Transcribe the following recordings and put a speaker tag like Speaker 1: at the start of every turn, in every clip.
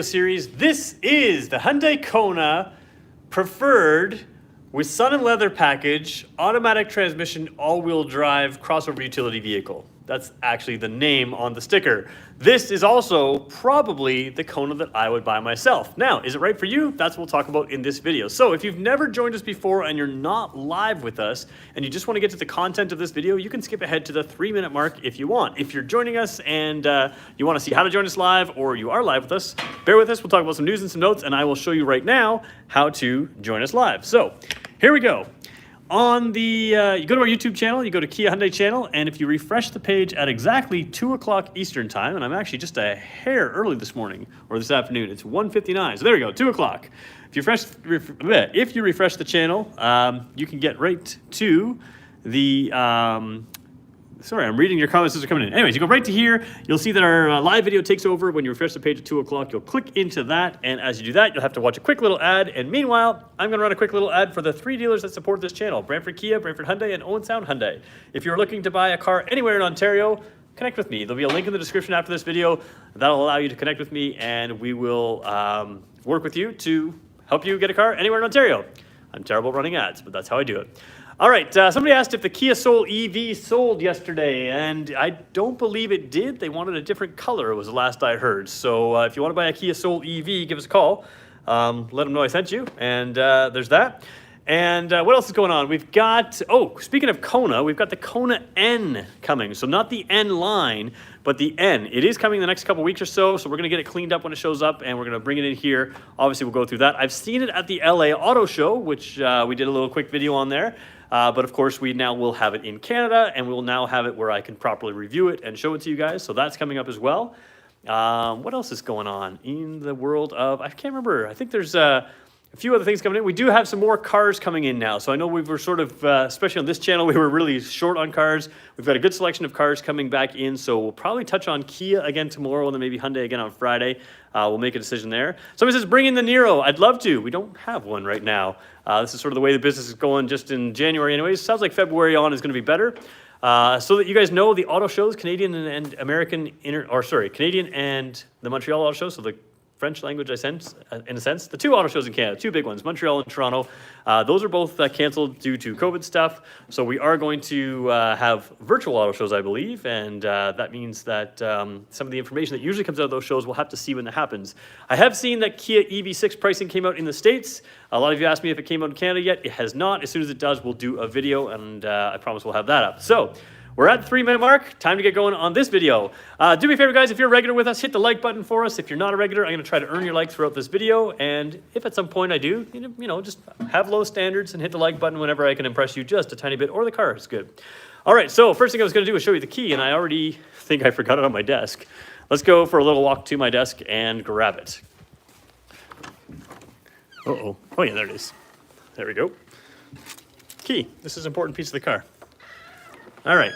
Speaker 1: Series. This is the Hyundai Kona preferred with sun and leather package, automatic transmission, all-wheel drive crossover utility vehicle. That's actually the name on the sticker. This is also probably the Kona that I would buy myself. Now, is it right for you? That's what we'll talk about in this video. So if you've never joined us before and you're not live with us and you just want to get to the content of this video, you can skip ahead to the 3-minute mark if you want. If you're joining us and you want to see how to join us live, or you are live with us, bear with us. We'll talk about some news and some notes, and I will show you right now how to join us live. So here we go. On the, you go to our YouTube channel, you go to Kia Hyundai channel, and if you refresh the page at exactly 2 o'clock Eastern time, and I'm actually just a hair early this morning, or this afternoon, it's 1:59, so there we go, 2 o'clock. If you refresh the channel, you can get right to the, sorry, I'm reading your comments as they're coming in. Anyways, you go right to here. You'll see that our live video takes over. When you refresh the page at 2 o'clock, you'll click into that. And as you do that, you'll have to watch a quick little ad. And meanwhile, I'm going to run a quick little ad for the 3 dealers that support this channel: Brantford Kia, Brantford Hyundai, and Owen Sound Hyundai. If you're looking to buy a car anywhere in Ontario, connect with me. There'll be a link in the description after this video. That'll allow you to connect with me, and we will work with you to help you get a car anywhere in Ontario. I'm terrible at running ads, but that's how I do it. All right, somebody asked if the Kia Soul EV sold yesterday, and I don't believe it did. They wanted a different color, was the last I heard. So if you want to buy a Kia Soul EV, give us a call. Let them know I sent you, and there's that. And what else is going on? We've got, oh, speaking of Kona, we've got the Kona N coming. So not the N line, but the N. It is coming in the next couple weeks or so, so we're going to get it cleaned up when it shows up, and we're going to bring it in here. Obviously, we'll go through that. I've seen it at the LA Auto Show, which we did a little quick video on there. But of course, we now will have it in Canada, and we'll now have it where I can properly review it and show it to you guys. So that's coming up as well. What else is going on in the world of, I can't remember. I think there's a few other things coming in. We do have some more cars coming in now. So I know we were sort of, especially on this channel, we were really short on cars. We've got a good selection of cars coming back in. So we'll probably touch on Kia again tomorrow, and then maybe Hyundai again on Friday. We'll make a decision there. Somebody says, bring in the Nero. I'd love to. We don't have one right now. This is sort of the way the business is going just in January anyways. Sounds like February on is going to be better. So that you guys know, the auto shows, Canadian and American, Canadian and the Montreal Auto Show, so the French language, in a sense. The 2 auto shows in Canada, 2 big ones, Montreal and Toronto. Those are both canceled due to COVID stuff. So we are going to have virtual auto shows, I believe. And that means that some of the information that usually comes out of those shows, we'll have to see when that happens. I have seen that Kia EV6 pricing came out in the States. A lot of you asked me if it came out in Canada yet. It has not. As soon as it does, we'll do a video, and I promise we'll have that up. So we're at the 3-minute mark. Time to get going on this video. Do me a favor, guys. If you're a regular with us, hit the like button for us. If you're not a regular, I'm going to try to earn your like throughout this video. And if at some point I do, you know, just have low standards and hit the like button whenever I can impress you just a tiny bit, or the car is good. All right, so first thing I was going to do is show you the key, and I already think I forgot it on my desk. Let's go for a little walk to my desk and grab it. Uh-oh. Oh, yeah, there it is. There we go. Key. This is an important piece of the car. All right.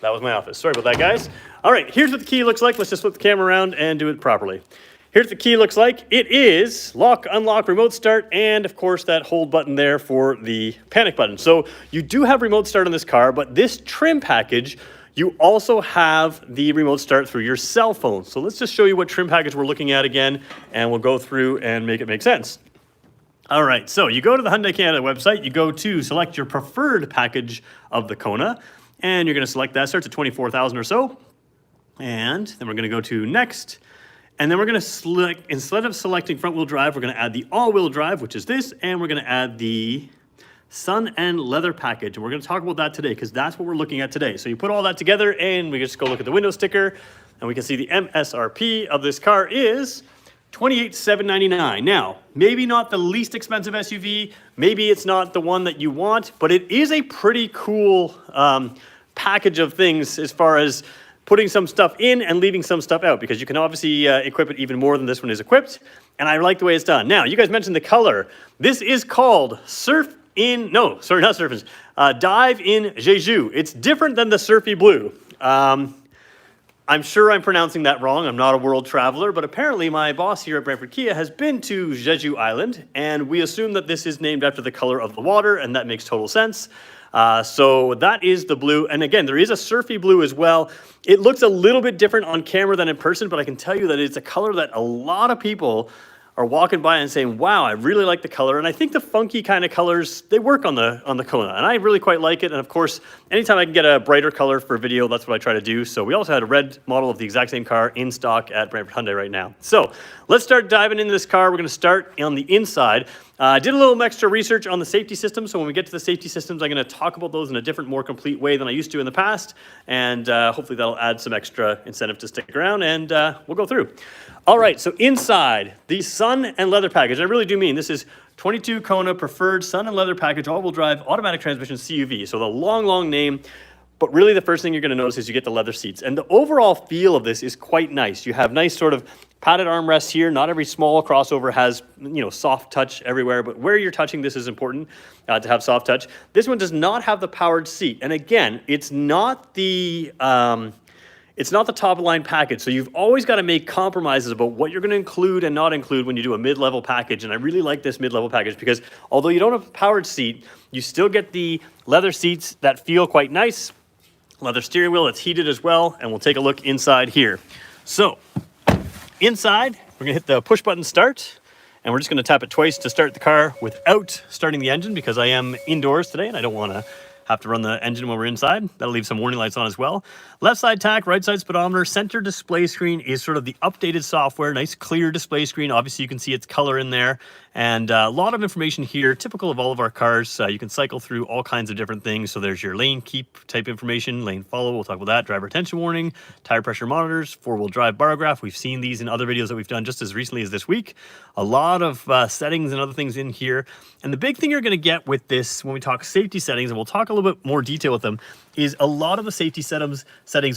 Speaker 1: That was my office. Sorry about that, guys. All right, here's what the key looks like. Let's just flip the camera around and do it properly. Here's what the key looks like. It is lock, unlock, remote start, and of course that hold button there for the panic button. So you do have remote start on this car, but this trim package, you also have the remote start through your cell phone. So let's just show you what trim package we're looking at again, and we'll go through and make it make sense. All right, so you go to the Hyundai Canada website, you go to select your preferred package of the Kona, and you're going to select that. Starts at $24,000 or so. And then we're going to go to next. And then we're going to select, instead of selecting front wheel drive, we're going to add the all wheel drive, which is this. And we're going to add the sun and leather package. And we're going to talk about that today, because that's what we're looking at today. So you put all that together, and we just go look at the window sticker, and we can see the MSRP of this car is $28,799. Now, maybe not the least expensive SUV. Maybe it's not the one that you want, but it is a pretty cool package of things as far as putting some stuff in and leaving some stuff out, because you can obviously equip it even more than this one is equipped. And I like the way it's done. Now, you guys mentioned the color. This is called Dive in Jeju. It's different than the Surfy Blue. I'm sure I'm pronouncing that wrong. I'm not a world traveler, but apparently my boss here at Brantford Kia has been to Jeju Island, and we assume that this is named after the color of the water, and that makes total sense. So that is the blue. And again, there is a surfy blue as well. It looks a little bit different on camera than in person, but I can tell you that it's a color that a lot of people are walking by and saying, wow, I really like the color. And I think the funky kind of colors, they work on the Kona, and I really quite like it. And of course, anytime I can get a brighter color for video, that's what I try to do. So we also had a red model of the exact same car in stock at Brantford Hyundai right now. So let's start diving into this car. We're going to start on the inside. I did a little extra research on the safety system, so when we get to the safety systems, I'm going to talk about those in a different, more complete way than I used to in the past, and hopefully that'll add some extra incentive to stick around, and we'll go through. All right, so inside, the Sun and Leather package, and I really do mean this is 22 Kona Preferred Sun and Leather package, all-wheel drive, automatic transmission CUV, so the long name. But really the first thing you're going to notice is you get the leather seats. And the overall feel of this is quite nice. You have nice sort of padded armrests here. Not every small crossover has, soft touch everywhere, but where you're touching, this is important to have soft touch. This one does not have the powered seat. And again, it's not the top of the line package. So you've always got to make compromises about what you're going to include and not include when you do a mid-level package. And I really like this mid-level package because although you don't have a powered seat, you still get the leather seats that feel quite nice. Leather steering wheel, it's heated as well, and we'll take a look inside here. So, inside, we're gonna hit the push button start, and we're just gonna tap it twice to start the car without starting the engine because I am indoors today and I don't wanna have to run the engine when we're inside. That'll leave some warning lights on as well. Left side tach, right side speedometer, center display screen is sort of the updated software, nice clear display screen. Obviously you can see its color in there, and a lot of information here, typical of all of our cars. You can cycle through all kinds of different things. So there's your lane keep type information, lane follow, we'll talk about that, driver attention warning, tire pressure monitors, four-wheel drive bar graph. We've seen these in other videos that we've done just as recently as this week. A lot of settings and other things in here. And the big thing you're gonna get with this when we talk safety settings, and we'll talk a little bit more detail with them, is a lot of the safety settings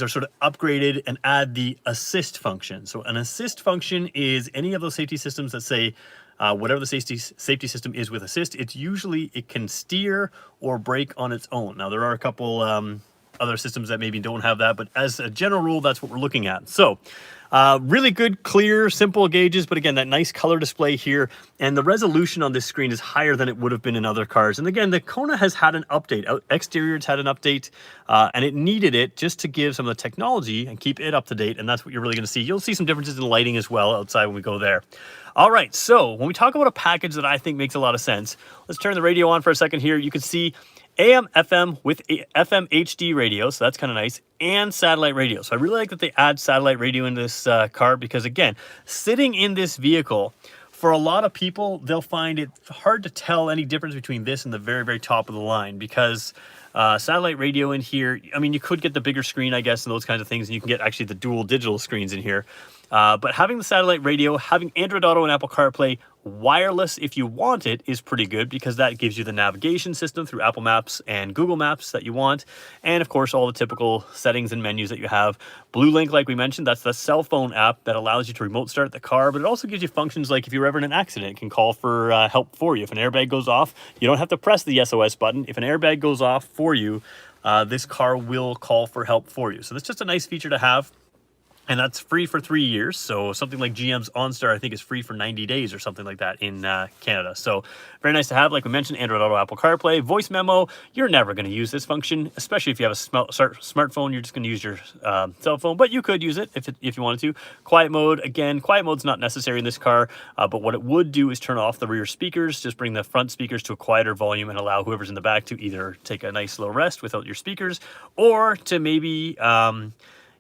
Speaker 1: are sort of upgraded and add the assist function. So an assist function is any of those safety systems that say, whatever the safety system is with assist, it can steer or brake on its own. Now there are a couple other systems that maybe don't have that, but as a general rule, that's what we're looking at. So really good, clear, simple gauges, but again, that nice color display here, and the resolution on this screen is higher than it would have been in other cars. And again, the Kona has had an update. Exterior has had an update, and it needed it just to give some of the technology and keep it up to date, and that's what you're really gonna see. You'll see some differences in lighting as well outside when we go there. All right, so when we talk about a package that I think makes a lot of sense, let's turn the radio on for a second here. You can see AM, FM with FM HD radio, so that's kind of nice, and satellite radio. So I really like that they add satellite radio in this car because, again, sitting in this vehicle, for a lot of people, they'll find it hard to tell any difference between this and the very, very top of the line because satellite radio in here, I mean, you could get the bigger screen, I guess, and those kinds of things, and you can get actually the dual digital screens in here. But having the satellite radio, having Android Auto and Apple CarPlay wireless if you want it is pretty good because that gives you the navigation system through Apple Maps and Google Maps that you want. And of course, all the typical settings and menus that you have. Blue Link, like we mentioned, that's the cell phone app that allows you to remote start the car, but it also gives you functions like if you're ever in an accident, it can call for help for you. If an airbag goes off, you don't have to press the SOS button. If an airbag goes off for you, this car will call for help for you. So that's just a nice feature to have. And that's free for 3 years. So something like GM's OnStar, I think, is free for 90 days or something like that in Canada. So very nice to have. Like we mentioned, Android Auto, Apple CarPlay, voice memo. You're never going to use this function, especially if you have a smartphone. You're just going to use your cell phone, but you could use it if you wanted to. Quiet mode, again, quiet mode's not necessary in this car, but what it would do is turn off the rear speakers, just bring the front speakers to a quieter volume and allow whoever's in the back to either take a nice slow rest without your speakers or to maybe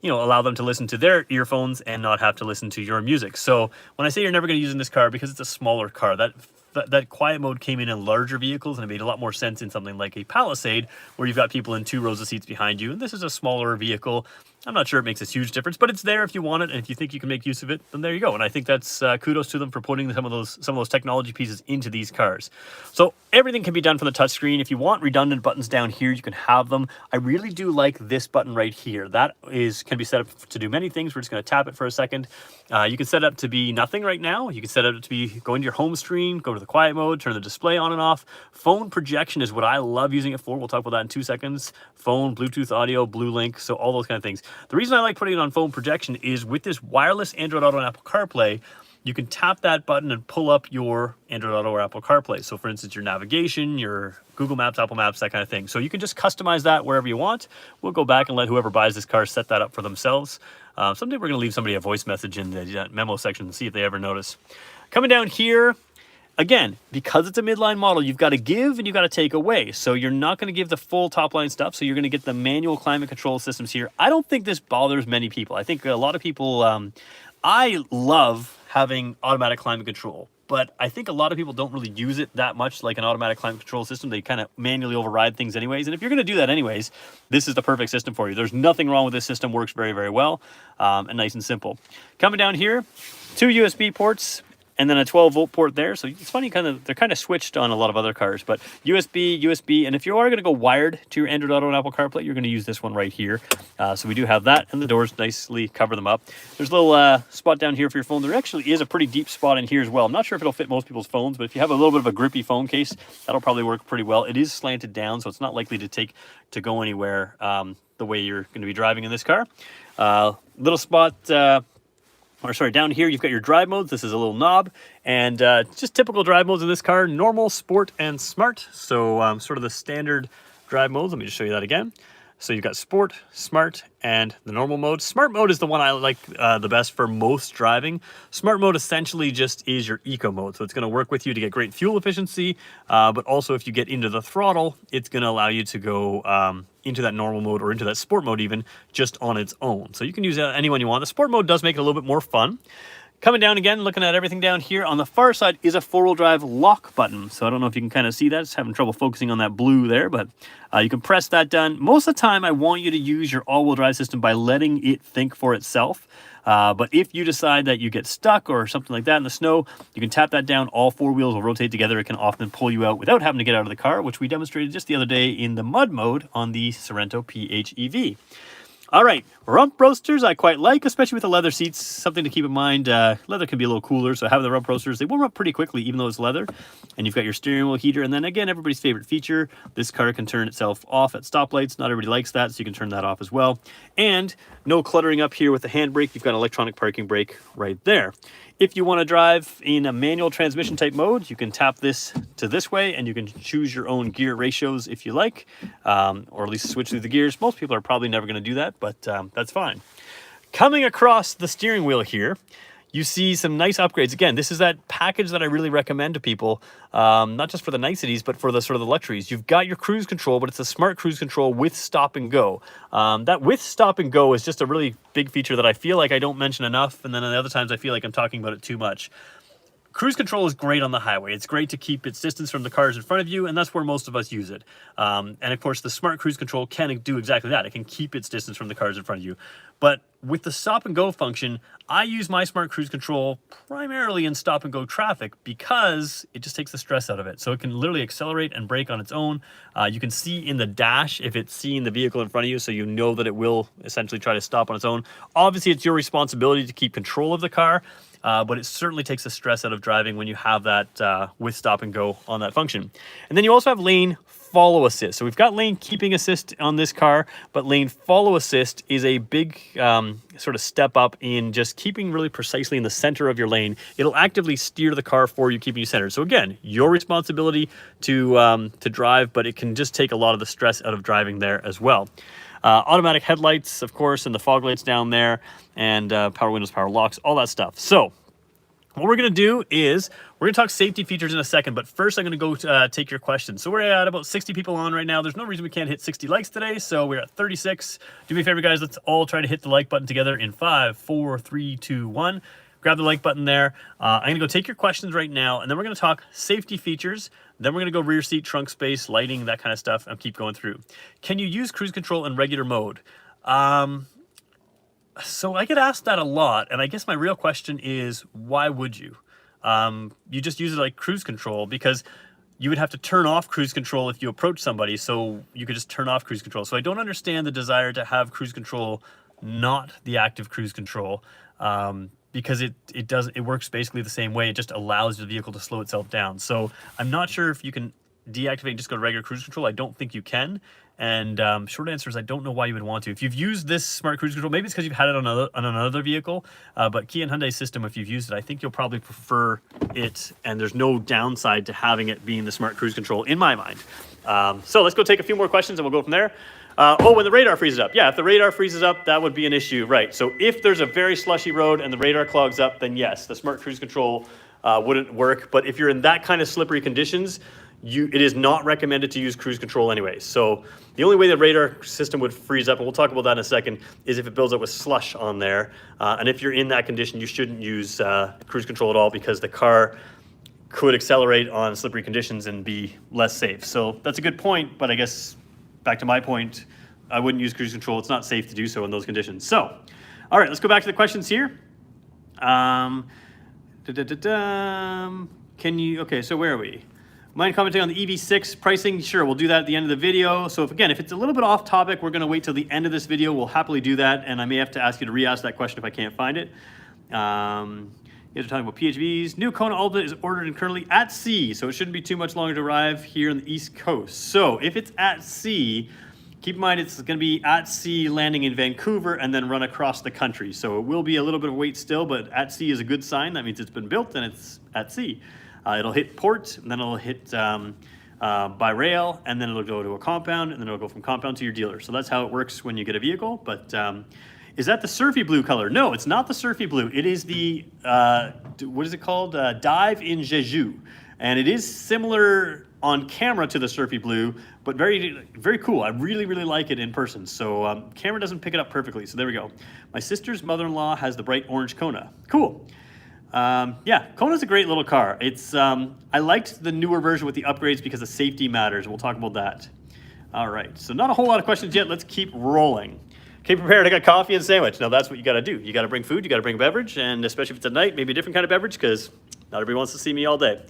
Speaker 1: allow them to listen to their earphones and not have to listen to your music. So when I say you're never going to use in this car, because it's a smaller car, that quiet mode came in larger vehicles, and it made a lot more sense in something like a Palisade, where you've got people in 2 rows of seats behind you. And this is a smaller vehicle. I'm not sure it makes a huge difference, but it's there if you want it, and if you think you can make use of it, then there you go. And I think that's kudos to them for putting some of those technology pieces into these cars. So everything can be done from the touchscreen. If you want redundant buttons down here, you can have them. I really do like this button right here. That can be set up to do many things. We're just going to tap it for a second. You can set it up to be nothing right now. You can set it up to be going to your home screen, go to the quiet mode, turn the display on and off. Phone projection is what I love using it for. We'll talk about that in 2 seconds. Phone, Bluetooth audio, Blue Link, so all those kind of things. The reason I like putting it on phone projection is with this wireless Android Auto and Apple CarPlay, you can tap that button and pull up your Android Auto or Apple CarPlay. So for instance, your navigation, your Google Maps, Apple Maps, that kind of thing. So you can just customize that wherever you want. We'll go back and let whoever buys this car set that up for themselves. Someday we're gonna leave somebody a voice message in the memo section and see if they ever notice. Coming down here, again, because it's a midline model, you've got to give and you've got to take away. So you're not going to give the full top line stuff. So you're going to get the manual climate control systems here. I don't think this bothers many people. I think a lot of people, I love having automatic climate control, but I think a lot of people don't really use it that much like an automatic climate control system. They kind of manually override things anyways. And if you're going to do that anyways, this is the perfect system for you. There's nothing wrong with this system. Works very, very well and nice and simple. Coming down here, 2 USB ports, and then a 12-volt port there. So it's funny, they're kind of switched on a lot of other cars, but USB, and if you are going to go wired to your Android Auto and Apple CarPlay, you're going to use this one right here. So we do have that, and the doors nicely cover them up. There's a little spot down here for your phone. There actually is a pretty deep spot in here as well. I'm not sure if it'll fit most people's phones, but if you have a little bit of a grippy phone case, that'll probably work pretty well. It is slanted down, so it's not likely to go anywhere the way you're going to be driving in this car. Little spot... down here you've got your drive modes. This is a little knob, and just typical drive modes in this car: normal, sport, and smart. So sort of the standard drive modes. Let me just show you that again. So you've got sport, smart, and the normal mode. Smart mode is the one I like the best for most driving. Smart mode essentially just is your eco mode. So it's going to work with you to get great fuel efficiency, but also if you get into the throttle, it's going to allow you to go into that normal mode or into that sport mode even just on its own. So you can use any one you want. The sport mode does make it a little bit more fun. Coming down again, looking at everything down here, on the far side is a 4-wheel drive lock button. So I don't know if you can kind of see that. Just having trouble focusing on that blue there, but you can press that down. Most of the time, I want you to use your all-wheel drive system by letting it think for itself. But if you decide that you get stuck or something like that in the snow, you can tap that down. All 4 wheels will rotate together. It can often pull you out without having to get out of the car, which we demonstrated just the other day in the mud mode on the Sorento PHEV. All right, rump roasters I quite like, especially with the leather seats. Something to keep in mind, leather can be a little cooler, so having the rump roasters, they warm up pretty quickly even though it's leather. And you've got your steering wheel heater, and then again, everybody's favorite feature, this car can turn itself off at stoplights. Not everybody likes that, so you can turn that off as well. And no cluttering up here with the handbrake. You've got electronic parking brake right there. If you want to drive in a manual transmission type mode, you can tap this to this way, and you can choose your own gear ratios if you like, or at least switch through the gears. Most people are probably never going to do that, but that's fine. Coming across the steering wheel here, you see some nice upgrades. Again, this is that package that I really recommend to people, not just for the niceties, but for the sort of the luxuries. You've got your cruise control, but it's a smart cruise control with stop and go. That with stop and go is just a really big feature that I feel like I don't mention enough, and then the other times I feel like I'm talking about it too much. Cruise control is great on the highway. It's great to keep its distance from the cars in front of you, and that's where most of us use it. And of course, the smart cruise control can do exactly that. It can keep its distance from the cars in front of you. But with the stop and go function, I use my smart cruise control primarily in stop and go traffic because it just takes the stress out of it. So it can literally accelerate and brake on its own. You can see in the dash if it's seeing the vehicle in front of you, so you know that it will essentially try to stop on its own. Obviously, it's your responsibility to keep control of the car, but it certainly takes the stress out of driving when you have that with stop and go on that function. And then you also have lane follow assist. So we've got lane keeping assist on this car, but lane follow assist is a big sort of step up in just keeping really precisely in the center of your lane. It'll actively steer the car for you, keeping you centered. So again, your responsibility to drive, but it can just take a lot of the stress out of driving there as well. Automatic headlights, of course, and the fog lights down there, and power windows, power locks, all that stuff. So what we're going to do is we're going to talk safety features in a second, but first I'm going to go take your questions. So we're at about 60 people on right now. There's no reason we can't hit 60 likes today, so we're at 36. Do me a favor, guys. Let's all try to hit the like button together in 5, 4, 3, 2, 1. Grab the like button there. I'm going to go take your questions right now, and then we're going to talk safety features. Then we're going to go rear seat, trunk space, lighting, that kind of stuff, and keep going through. Can you use cruise control in regular mode? So I get asked that a lot, and I guess my real question is, why would you? You just use it like cruise control because you would have to turn off cruise control if you approach somebody, so you could just turn off cruise control. So I don't understand the desire to have cruise control, not the active cruise control. because it works basically the same way. It just allows the vehicle to slow itself down. So I'm not sure if you can deactivate and just go to regular cruise control. I don't think you can. And short answer is I don't know why you would want to. If you've used this smart cruise control, maybe it's because you've had it on another vehicle. But Kia and Hyundai system, if you've used it, I think you'll probably prefer it. And there's no downside to having it being the smart cruise control in my mind. So let's go take a few more questions and we'll go from there. When the radar freezes up. Yeah, if the radar freezes up, that would be an issue, right? So if there's a very slushy road and the radar clogs up, then yes, the smart cruise control wouldn't work. But if you're in that kind of slippery conditions, it is not recommended to use cruise control anyway. So the only way the radar system would freeze up, and we'll talk about that in a second, is if it builds up with slush on there. And if you're in that condition, you shouldn't use cruise control at all because the car could accelerate on slippery conditions and be less safe. So that's a good point, but I guess back to my point, I wouldn't use cruise control. It's not safe to do so in those conditions. So, all right, let's go back to the questions here. Okay, so where are we? Mind commenting on the EV6 pricing? Sure, we'll do that at the end of the video. So if it's a little bit off topic, we're gonna wait till the end of this video. We'll happily do that, and I may have to ask you to re-ask that question if I can't find it. You guys are talking about PHVs. New Kona Ultimate is ordered and currently at sea, so it shouldn't be too much longer to arrive here on the East Coast. So if it's at sea, keep in mind it's going to be at sea landing in Vancouver and then run across the country. So it will be a little bit of wait still, but at sea is a good sign. That means it's been built and it's at sea. It'll hit port, and then it'll hit by rail, and then it'll go to a compound, and then it'll go from compound to your dealer. So that's how it works when you get a vehicle. But is that the surfy blue color? No, it's not the surfy blue. It is the, what is it called? Dive in Jeju. And it is similar on camera to the surfy blue, but very, very cool. I really, really like it in person. So camera doesn't pick it up perfectly. So there we go. My sister's mother-in-law has the bright orange Kona. Cool. Yeah, Kona's a great little car. It's I liked the newer version with the upgrades because the safety matters. We'll talk about that. All right, so not a whole lot of questions yet. Let's keep rolling. Okay, prepared. I got coffee and sandwich. Now that's what you got to do. You got to bring food, you got to bring beverage, and especially if it's at night, maybe a different kind of beverage because not everybody wants to see me all day.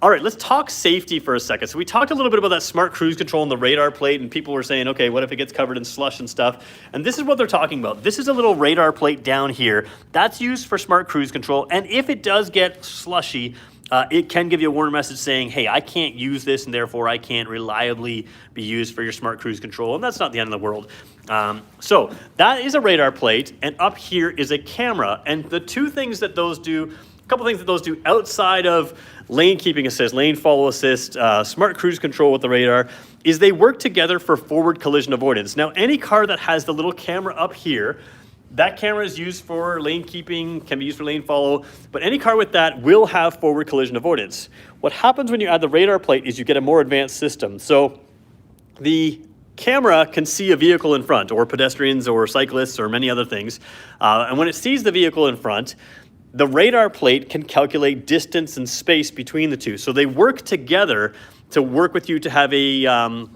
Speaker 1: All right, let's talk safety for a second. So we talked a little bit about that smart cruise control and the radar plate, and people were saying, okay, what if it gets covered in slush and stuff? And this is what they're talking about. This is a little radar plate down here. That's used for smart cruise control, and if it does get slushy, it can give you a warning message saying, hey, I can't use this, and therefore I can't reliably be used for your smart cruise control, and that's not the end of the world. So that is a radar plate, and up here is a camera, and the two things that those do, a couple things that those do outside of lane keeping assist, lane follow assist, smart cruise control with the radar, is they work together for forward collision avoidance. Now, any car that has the little camera up here, that camera is used for lane keeping, can be used for lane follow, but any car with that will have forward collision avoidance. What happens when you add the radar plate is you get a more advanced system. So the camera can see a vehicle in front, or pedestrians, or cyclists, or many other things. And when it sees the vehicle in front, the radar plate can calculate distance and space between the two. So they work together to work with you to have a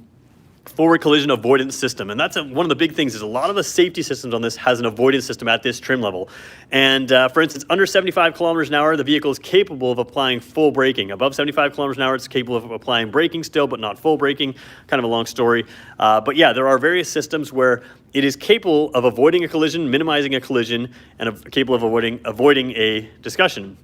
Speaker 1: forward collision avoidance system. And that's one of the big things is a lot of the safety systems on this has an avoidance system at this trim level. And for instance, under 75 kilometers an hour, the vehicle is capable of applying full braking. Above 75 kilometers an hour, it's capable of applying braking still, but not full braking. Kind of a long story. But yeah, there are various systems where it is capable of avoiding a collision, minimizing a collision, and capable of avoiding a discussion.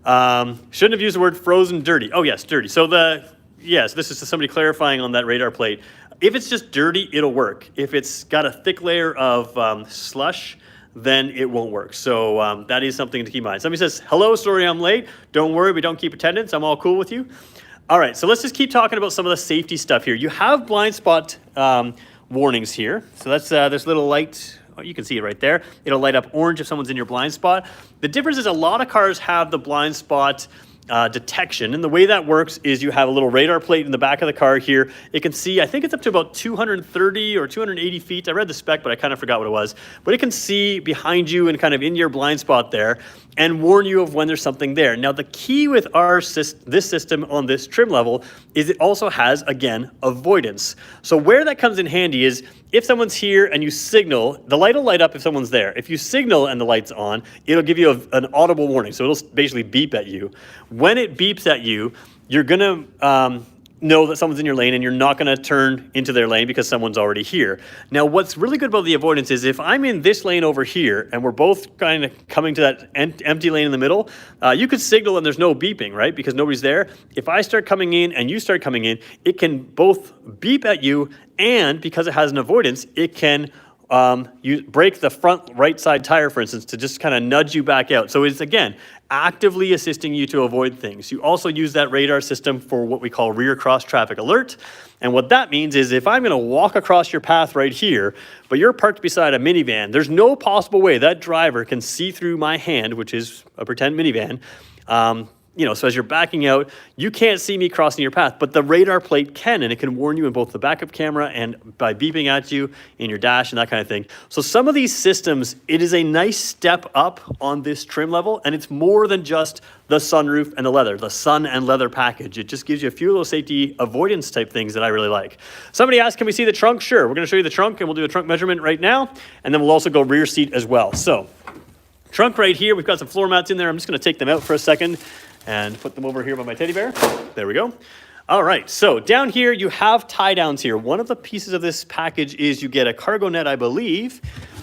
Speaker 1: Shouldn't have used the word frozen dirty. Oh yes, dirty. So yes, this is somebody clarifying on that radar plate. If it's just dirty, it'll work. If it's got a thick layer of slush, then it won't work. So that is something to keep in mind. Somebody says, hello, sorry I'm late. Don't worry, we don't keep attendance. I'm all cool with you. All right, so let's just keep talking about some of the safety stuff here. You have blind spot warnings here. So that's this little light. Oh, you can see it right there. It'll light up orange if someone's in your blind spot. The difference is a lot of cars have the blind spot detection, and the way that works is you have a little radar plate in the back of the car here. It can see, I think it's up to about 230 or 280 feet. I read the spec, but I kind of forgot what it was. But it can see behind you and kind of in your blind spot there and warn you of when there's something there. Now, the key with this system on this trim level is it also has, again, avoidance. So where that comes in handy is if someone's here and you signal, the light will light up if someone's there. If you signal and the light's on, it'll give you an audible warning. So it'll basically beep at you. When it beeps at you, you're gonna know that someone's in your lane and you're not going to turn into their lane because someone's already here. Now, what's really good about the avoidance is if I'm in this lane over here and we're both kind of coming to that empty lane in the middle, you could signal and there's no beeping, right? Because nobody's there. If I start coming in and you start coming in, it can both beep at you, and because it has an avoidance, it can you break the front right side tire, for instance, to just kind of nudge you back out. So it's, again, actively assisting you to avoid things. You also use that radar system for what we call rear cross traffic alert. And what that means is if I'm going to walk across your path right here, but you're parked beside a minivan, there's no possible way that driver can see through my hand, which is a pretend minivan. So as you're backing out, you can't see me crossing your path, but the radar plate can, and it can warn you in both the backup camera and by beeping at you in your dash and that kind of thing. So some of these systems, it is a nice step up on this trim level, and it's more than just the sunroof and the leather, the sun and leather package. It just gives you a few little safety avoidance type things that I really like. Somebody asked, can we see the trunk? Sure, we're gonna show you the trunk, and we'll do a trunk measurement right now, and then we'll also go rear seat as well. So, trunk right here, we've got some floor mats in there. I'm just gonna take them out for a second and put them over here by my teddy bear. There we go. All right, so down here you have tie downs here. One of the pieces of this package is you get a cargo net, I believe.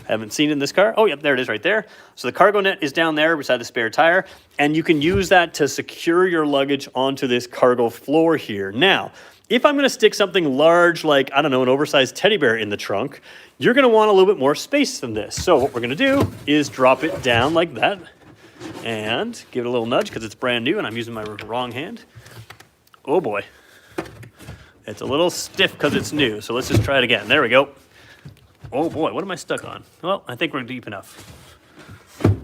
Speaker 1: I haven't seen it in this car. Oh, yep, there it is right there. So the cargo net is down there beside the spare tire, and you can use that to secure your luggage onto this cargo floor here. Now, if I'm gonna stick something large like, I don't know, an oversized teddy bear in the trunk, you're gonna want a little bit more space than this. So what we're gonna do is drop it down like that, and give it a little nudge because it's brand new and I'm using my wrong hand. Oh boy. It's a little stiff because it's new, so let's just try it again. There we go. Oh boy, what am I stuck on? Well, I think we're deep enough.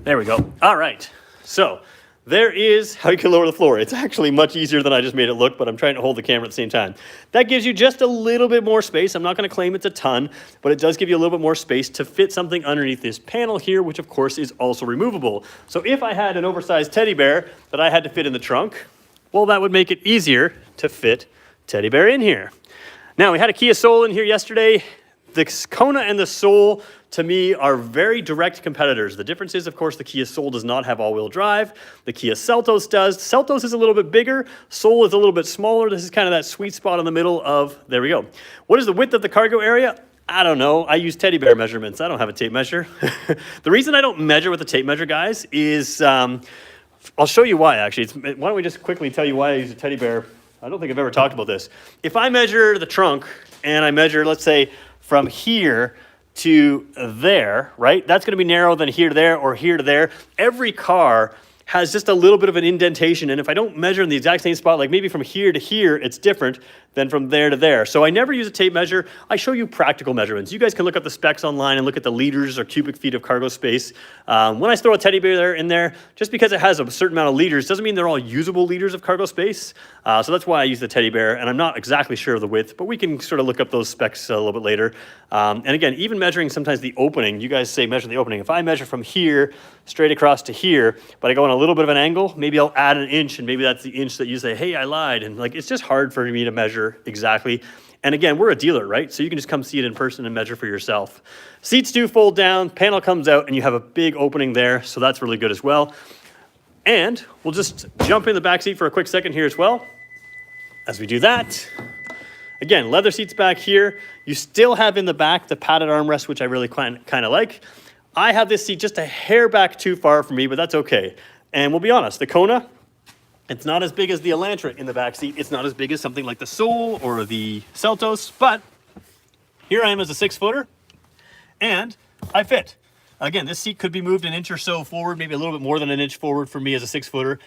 Speaker 1: There we go. All right, so there is how you can lower the floor. It's actually much easier than I just made it look, but I'm trying to hold the camera at the same time. That gives you just a little bit more space. I'm not gonna claim it's a ton, but it does give you a little bit more space to fit something underneath this panel here, which of course is also removable. So if I had an oversized teddy bear that I had to fit in the trunk, well, that would make it easier to fit teddy bear in here. Now, we had a Kia Soul in here yesterday. The Kona and the Soul, to me, are very direct competitors. The difference is, of course, the Kia Soul does not have all-wheel drive. The Kia Seltos does. Seltos is a little bit bigger. Soul is a little bit smaller. This is kind of that sweet spot in the middle of, there we go. What is the width of the cargo area? I don't know. I use teddy bear measurements. I don't have a tape measure. The reason I don't measure with a tape measure, guys, is I'll show you why, actually. Why don't we just quickly tell you why I use a teddy bear? I don't think I've ever talked about this. If I measure the trunk and I measure, let's say, from here to there, right? That's gonna be narrower than here to there or here to there. Every car has just a little bit of an indentation, and if I don't measure in the exact same spot, like maybe from here to here, it's different than from there to there. So I never use a tape measure. I show you practical measurements. You guys can look up the specs online and look at the liters or cubic feet of cargo space. When I throw a teddy bear in there, just because it has a certain amount of liters doesn't mean they're all usable liters of cargo space. So that's why I use the teddy bear, and I'm not exactly sure of the width, but we can sort of look up those specs a little bit later. And again, even measuring sometimes the opening, you guys say measure the opening. If I measure from here straight across to here, but I go on a little bit of an angle, maybe I'll add an inch, and maybe that's the inch that you say, hey, I lied. And like, it's just hard for me to measure exactly. And again, we're a dealer, right? So you can just come see it in person and measure for yourself. Seats do fold down, panel comes out, and you have a big opening there. So that's really good as well. And we'll just jump in the back seat for a quick second here as well. As we do that, again, leather seats back here. You still have in the back the padded armrest, which I really kind of like. I have this seat just a hair back too far for me, but that's okay. And we'll be honest, the Kona, it's not as big as the Elantra in the back seat. It's not as big as something like the Soul or the Seltos, but here I am as a 6-footer, and I fit. Again, this seat could be moved an inch or so forward, maybe a little bit more than an inch forward for me as a 6-footer.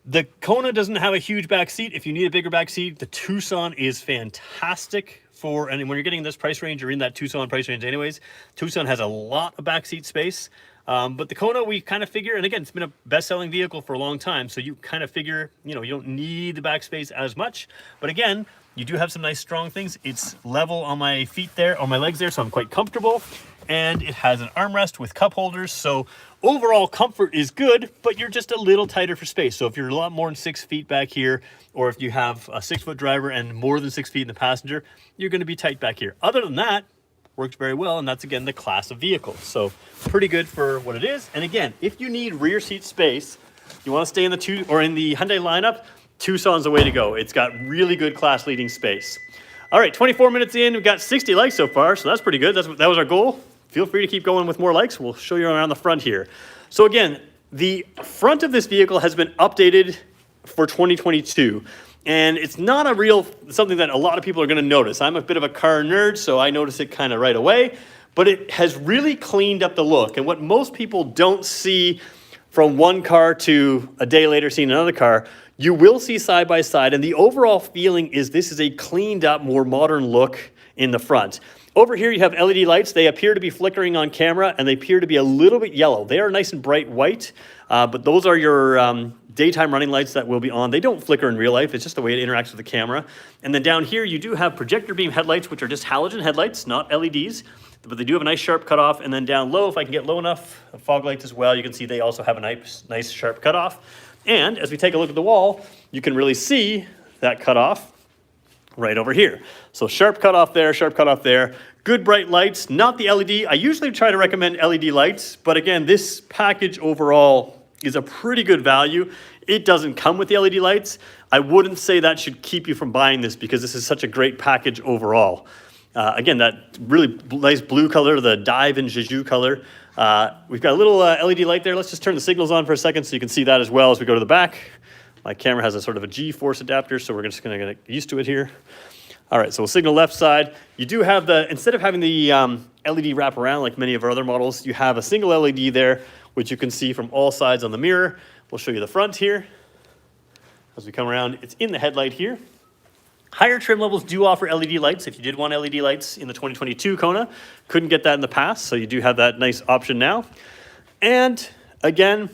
Speaker 1: The Kona doesn't have a huge back seat. If you need a bigger back seat, the Tucson is fantastic for, and when you're getting this price range, you're in that Tucson price range anyways. Tucson has a lot of back seat space. But the Kona, we kind of figure, and again, it's been a best-selling vehicle for a long time, so you kind of figure, you don't need the back space as much. But again, you do have some nice strong things. It's level on my feet there, on my legs there, so I'm quite comfortable. And it has an armrest with cup holders, so overall comfort is good, but you're just a little tighter for space. So if you're a lot more than 6 feet back here, or if you have a 6-foot driver and more than 6 feet in the passenger, you're gonna be tight back here. Other than that, works very well, and that's again the class of vehicle. So pretty good for what it is. And again, if you need rear seat space, you want to stay in the Hyundai lineup, Tucson's the way to go. It's got really good class leading space. All right, 24 minutes in, we've got 60 likes so far, so that's pretty good. That was our goal. Feel free to keep going with more likes. We'll show you around the front here. So again, the front of this vehicle has been updated for 2022. And it's not a real, something that a lot of people are gonna notice. I'm a bit of a car nerd, so I notice it kind of right away, but it has really cleaned up the look. And what most people don't see from one car to a day later seeing another car, you will see side by side, and the overall feeling is this is a cleaned up, more modern look in the front. Over here you have LED lights. They appear to be flickering on camera, and they appear to be a little bit yellow. They are nice and bright white, but those are your daytime running lights that will be on. They don't flicker in real life. It's just the way it interacts with the camera. And then down here you do have projector beam headlights, which are just halogen headlights, not LEDs, but they do have a nice sharp cutoff. And then down low, if I can get low enough, fog lights as well, you can see they also have a nice sharp cutoff. And as we take a look at the wall, you can really see that cutoff right over here. So sharp cutoff there, sharp cutoff there. Good bright lights, not the LED. I usually try to recommend LED lights, but again, this package overall is a pretty good value. It doesn't come with the LED lights. I wouldn't say that should keep you from buying this because this is such a great package overall. Again, that really nice blue color, the Dive and Jeju color. We've got a little LED light there. Let's just turn the signals on for a second so you can see that as well as we go to the back. My camera has a sort of a G-force adapter, so we're just gonna get used to it here. All right, so we'll signal left side. You do have instead of having the LED wrap around like many of our other models, you have a single LED there, which you can see from all sides on the mirror. We'll show you the front here. As we come around, it's in the headlight here. Higher trim levels do offer LED lights. If you did want LED lights in the 2022 Kona, couldn't get that in the past, so you do have that nice option now. And again,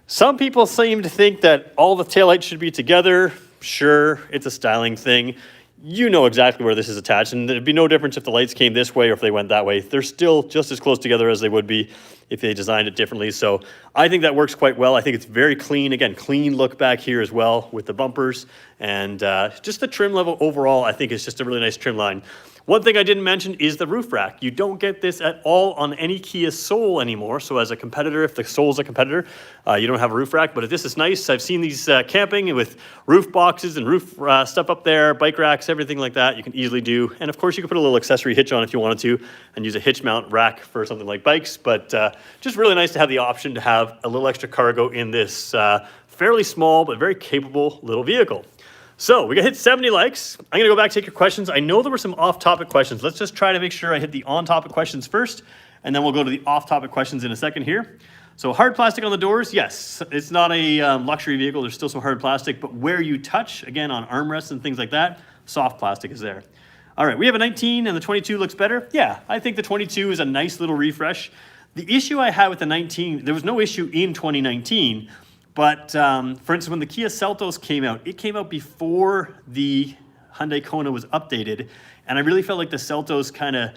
Speaker 1: some people seem to think that all the taillights should be together. Sure, it's a styling thing. You know exactly where this is attached, and there'd be no difference if the lights came this way or if they went that way. They're still just as close together as they would be if they designed it differently. So I think that works quite well. I think it's very clean. Again, clean look back here as well with the bumpers. And just the trim level overall, I think is just a really nice trim line. One thing I didn't mention is the roof rack. You don't get this at all on any Kia Soul anymore. So as a competitor, if the Soul's a competitor, you don't have a roof rack. But if this is nice, I've seen these camping with roof boxes and roof stuff up there, bike racks, everything like that, you can easily do. And of course, you can put a little accessory hitch on if you wanted to and use a hitch mount rack for something like bikes. But just really nice to have the option to have a little extra cargo in this fairly small but very capable little vehicle. So we got hit 70 likes. I'm gonna go back, take your questions. I know there were some off-topic questions. Let's just try to make sure I hit the on-topic questions first, and then we'll go to the off-topic questions in a second here. So hard plastic on the doors, yes. It's not a luxury vehicle. There's still some hard plastic, but where you touch, again, on armrests and things like that, soft plastic is there. All right, we have a 19 and the 22 looks better. Yeah, I think the 22 is a nice little refresh. The issue I had with the 19, there was no issue in 2019, but for instance, when the Kia Seltos came out, it came out before the Hyundai Kona was updated, and I really felt like the Seltos kind of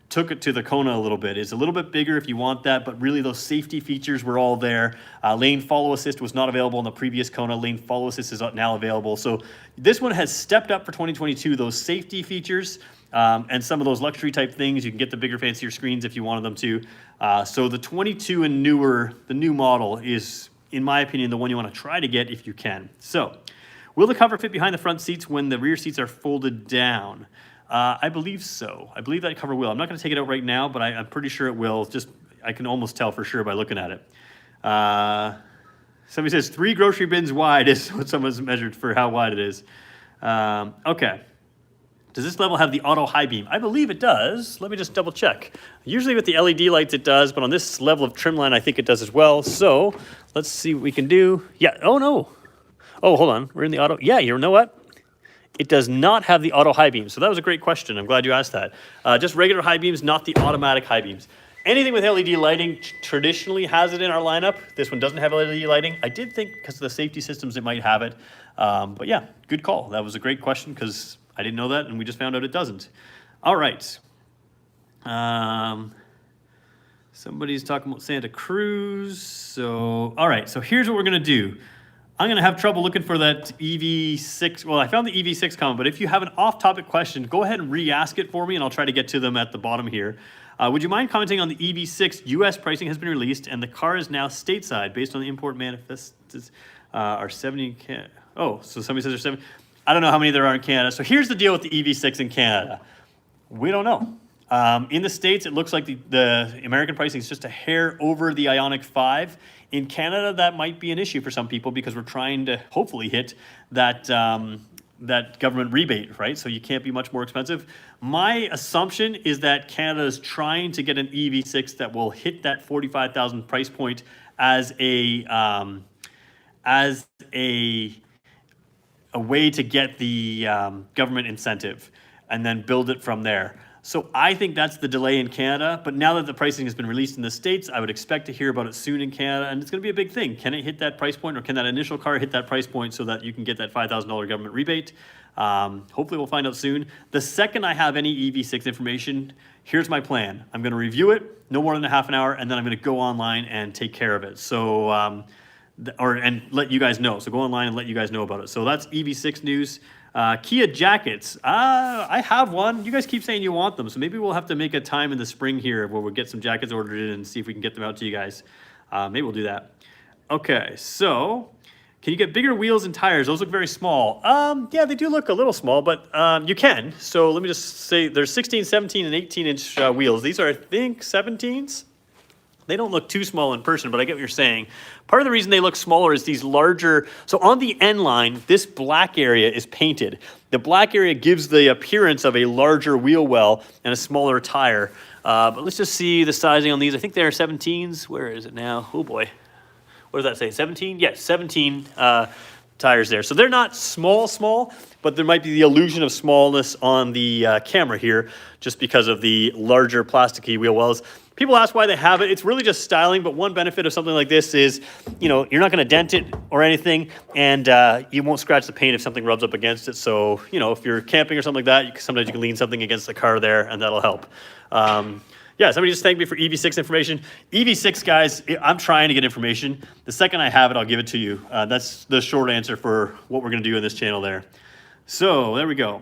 Speaker 1: took it to the Kona a little bit. It's a little bit bigger if you want that, but really those safety features were all there. Lane follow assist was not available on the previous Kona. Lane follow assist is now available. So this one has stepped up for 2022, those safety features and some of those luxury type things. You can get the bigger, fancier screens if you wanted them to. So the 22 and newer, the new model is, in my opinion, the one you want to try to get if you can. So, will the cover fit behind the front seats when the rear seats are folded down? I believe so. I believe that cover will. I'm not going to take it out right now, but I'm pretty sure it will. Just, I can almost tell for sure by looking at it. Somebody says 3 grocery bins wide is what someone's measured for how wide it is. Okay. Does this level have the auto high beam? I believe it does. Let me just double check. Usually with the LED lights it does, but on this level of trim line I think it does as well. So let's see what we can do. Yeah, oh no. Oh, hold on, we're in the auto. Yeah, you know what? It does not have the auto high beam. So that was a great question. I'm glad you asked that. Just regular high beams, not the automatic high beams. Anything with LED lighting traditionally has it in our lineup. This one doesn't have LED lighting. I did think because of the safety systems it might have it. But yeah, good call. That was a great question because I didn't know that, and we just found out it doesn't. All right. Somebody's talking about Santa Cruz. So, all right. So here's what we're going to do. I'm going to have trouble looking for that EV6. Well, I found the EV6 comment, but if you have an off-topic question, go ahead and re-ask it for me, and I'll try to get to them at the bottom here. Would you mind commenting on the EV6? U.S. pricing has been released, and the car is now stateside based on the import manifests. Are 70... Oh, so somebody says there's 7. I don't know how many there are in Canada. So here's the deal with the EV6 in Canada. We don't know. In the States, it looks like the American pricing is just a hair over the Ioniq 5. In Canada, that might be an issue for some people because we're trying to hopefully hit that, that government rebate, right? So you can't be much more expensive. My assumption is that Canada is trying to get an EV6 that will hit that 45,000 price point as a way to get the government incentive and then build it from there. So I think that's the delay in Canada, but now that the pricing has been released in the States, I would expect to hear about it soon in Canada, and it's gonna be a big thing. Can it hit that price point, or can that initial car hit that price point so that you can get that $5,000 government rebate? Hopefully we'll find out soon. The second I have any EV6 information, here's my plan. I'm gonna review it, no more than a half an hour, and then I'm gonna go online and take care of it. So, and let you guys know. So go online and let you guys know about it. So that's EV6 news. Kia jackets. I have one. You guys keep saying you want them, so maybe we'll have to make a time in the spring here where we'll get some jackets ordered in and see if we can get them out to you guys. Maybe we'll do that. Okay, so can you get bigger wheels and tires? Those look very small. Yeah, they do look a little small, but you can. So let me just say there's 16, 17, and 18-inch wheels. These are, I think, 17s. They don't look too small in person, but I get what you're saying. Part of the reason they look smaller is these larger, so on the end line, this black area is painted. The black area gives the appearance of a larger wheel well and a smaller tire. But let's just see the sizing on these. I think they're 17s. Where is it now? Oh boy. What does that say, 17? Yes, 17 tires there. So they're not small, but there might be the illusion of smallness on the camera here just because of the larger plasticky wheel wells. People ask why they have it. It's really just styling, but one benefit of something like this is, you know, you're not gonna dent it or anything, and you won't scratch the paint if something rubs up against it. So, you know, if you're camping or something like that, sometimes you can lean something against the car there, and that'll help. Yeah, somebody just thanked me for EV6 information. EV6, guys, I'm trying to get information. The second I have it, I'll give it to you. That's the short answer for what we're gonna do in this channel there. So, there we go.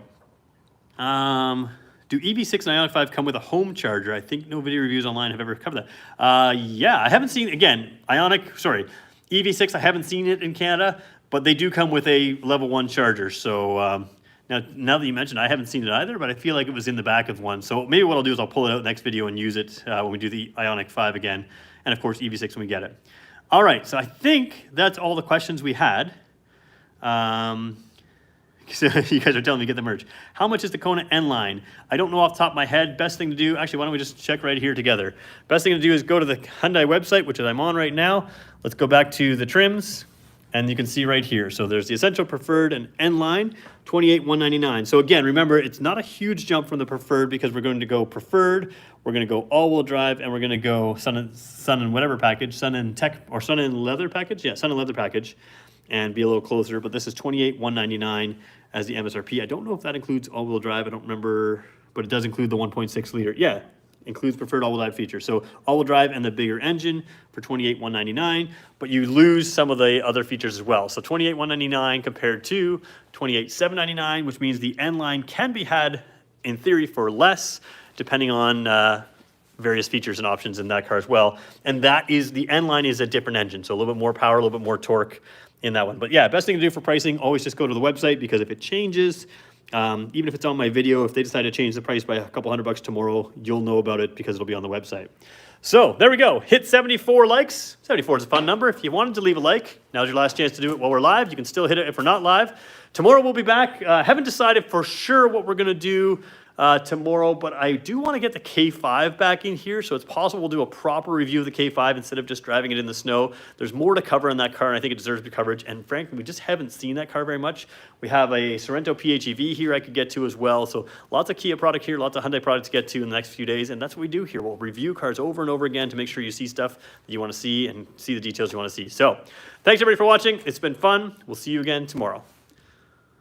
Speaker 1: Do EV6 and Ioniq 5 come with a home charger? I think no video reviews online have ever covered that. Yeah, I haven't seen, again, EV6, I haven't seen it in Canada, but they do come with a level 1 charger. So now that you mentioned, I haven't seen it either, but I feel like it was in the back of one. So maybe what I'll do is I'll pull it out next video and use it when we do the Ioniq 5 again. And of course, EV6 when we get it. All right, so I think that's all the questions we had. So you guys are telling me to get the merch. How much is the Kona N-Line? I don't know off the top of my head. Best thing to do, actually, why don't we just check right here together? Best thing to do is go to the Hyundai website, which I'm on right now. Let's go back to the trims, and you can see right here. So there's the Essential, Preferred, and N-Line, $28,199. So again, remember, it's not a huge jump from the Preferred because we're going to go Preferred, we're going to go all-wheel drive, and we're going to go Sun and whatever package, Sun and Tech, or Sun and Leather package? Yeah, Sun and Leather package, and be a little closer. But this is $28,199 as the MSRP. I don't know if that includes all-wheel drive. I don't remember, but it does include the 1.6 liter. Yeah, includes preferred all-wheel drive feature. So all-wheel drive and the bigger engine for $28,199, but you lose some of the other features as well. So $28,199 compared to $28,799, which means the N-Line can be had in theory for less, depending on various features and options in that car as well. And that is, the N-Line is a different engine, so a little bit more power, a little bit more torque in that one. But yeah, best thing to do for pricing, always just go to the website, because if it changes, even if it's on my video, if they decide to change the price by a couple $100 tomorrow, you'll know about it because it'll be on the website. So there we go. Hit 74 likes. 74 is a fun number. If you wanted to leave a like, now's your last chance to do it while we're live. You can still hit it if we're not live. Tomorrow we'll be back. Haven't decided for sure what we're gonna do tomorrow, but I do want to get the K5 back in here, so it's possible we'll do a proper review of the K5 instead of just driving it in the snow. There's more to cover on that car, and I think it deserves the coverage, and frankly, we just haven't seen that car very much. We have a Sorento PHEV here I could get to as well, so lots of Kia product here, lots of Hyundai products to get to in the next few days, and that's what we do here. We'll review cars over and over again to make sure you see stuff that you want to see and see the details you want to see. So, thanks everybody for watching. It's been fun. We'll see you again tomorrow.